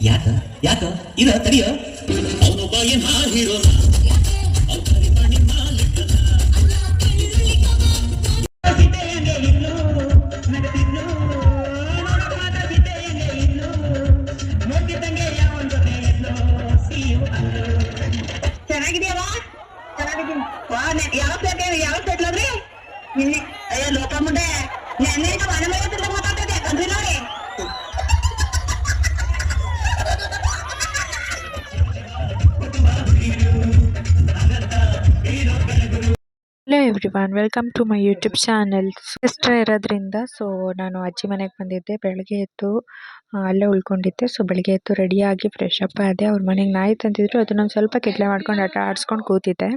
ಯಾಕ ಯಾಕ ಇದ ತಡಿಯ ಅವನೊಬ್ಬ ಏನ್ ಹೀರೋ ಚೆನ್ನಾಗಿದೆಯವ ಚೆನ್ನಾಗಿದ್ದೀನಿ ಯಾವ ಸೆಟ್ಲದ್ರಿ ನಿನ್ನೆ ಅಯ್ಯೋ ಲೋಕ ಮುಂದೆ ನೆನ್ನೆ ಮನೆ ಮೇಲೆ ಮಾತಾಡ್ತಿದ್ದೆ ಕಂದ್ರಿ ನೋಡಿ hello everyone, welcome to my YouTube channel. Sister ಇರೋದ್ರಿಂದ ನಾನು ಅಜ್ಜಿ ಮನೆಗೆ ಬಂದಿದ್ದೆ. ಬೆಳಗ್ಗೆ ಎದ್ದು ಅಲ್ಲೇ ಉಳ್ಕೊಂಡಿದ್ದೆ. ಬೆಳಗ್ಗೆ ಎದ್ದು ರೆಡಿಯಾಗಿ ಫ್ರೆಶ್ ಅಪ್ ಆದೆ. ಅವ್ರ ಮನೆಗೆ ನಾಯಿ ತಂದಿದ್ರು, ಅದನ್ನ ಸ್ವಲ್ಪ ಕಿಟ್ಲೆ ಮಾಡ್ಕೊಂಡು ಆಟ ಆಡಿಸ್ಕೊಂಡು ಕೂತಿದ್ದೆ.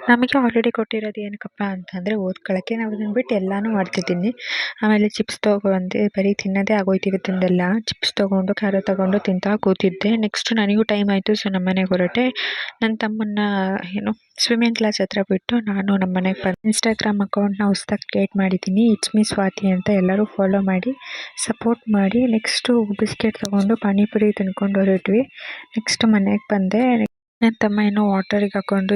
ನಮಗೆ ಆಲ್ರೆಡಿ ಕೊಟ್ಟಿರೋದು ಏನಕ್ಕಪ್ಪ ಅಂತಂದರೆ ಓದ್ಕೊಳ್ಳೋಕ್ಕೆ. ನಾವು ಅದನ್ನು ಬಿಟ್ಟು ಎಲ್ಲನೂ ಮಾಡ್ತಿದ್ದೀನಿ. ಆಮೇಲೆ ಚಿಪ್ಸ್ ತೊಗೊಂಡು ಬರೀ ತಿನ್ನೋದೇ ಆಗೋಯ್ತು ಇವತ್ತಿಂದೆಲ್ಲ. ಚಿಪ್ಸ್ ತೊಗೊಂಡು ಖಾರ ತೊಗೊಂಡು ತಿಂತಾ ಕೂತಿದ್ದೆ. ನೆಕ್ಸ್ಟ್ ನನಗೂ ಟೈಮ್ ಆಯಿತು, ನಮ್ಮ ಮನೆಗೆ ಹೊರಟೆ. ನನ್ನ ತಮ್ಮನ್ನ ಸ್ವಿಮ್ಮಿಂಗ್ ಕ್ಲಾಸ್ ಹತ್ರ ಬಿಟ್ಟು ನಾನು ನಮ್ಮ ಮನೆಗೆ ಬಂದು ಇನ್ಸ್ಟಾಗ್ರಾಮ್ ಅಕೌಂಟ್ನ ಹೊಸ್ದಾಗಿ ಕ್ರಿಯೇಟ್ ಮಾಡಿದ್ದೀನಿ. ಇಟ್ಸ್ ಮೀ ಸ್ವಾತಿ ಅಂತ, ಎಲ್ಲರೂ ಫಾಲೋ ಮಾಡಿ ಸಪೋರ್ಟ್ ಮಾಡಿ. ನೆಕ್ಸ್ಟು ಬಿಸ್ಕೆಟ್ ತೊಗೊಂಡು ಪಾನಿಪುರಿ ತಿನ್ಕೊಂಡು ಹೊರಟ್ವಿ. ನೆಕ್ಸ್ಟ್ ಮನೆಗೆ ಬಂದೆ. ನನ್ನ ತಮ್ಮ ಏನೋ ವಾಟರಿಗೆ ಹಾಕ್ಕೊಂಡು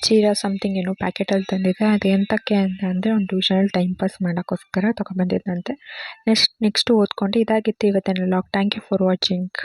ಚೀರಾ ಸಮಥಿಂಗ್ ಏನೋ ಪ್ಯಾಕೆಟಲ್ಲಿ ತಂದಿದ್ದೆ. ಅದು ಎಂತಕ್ಕೆ ಅಂದರೆ ಒಂದು ಟ್ಯೂಷನಲ್ಲಿ ಟೈಮ್ ಪಾಸ್ ಮಾಡೋಕ್ಕೋಸ್ಕರ ತೊಗೊಬಂದಿದ್ದಂತೆ. ನೆಕ್ಸ್ಟ್ ಓದ್ಕೊಂಡು ಇದಾಗಿತ್ತು ಇವತ್ತಿನ vlog. Thank you for watching.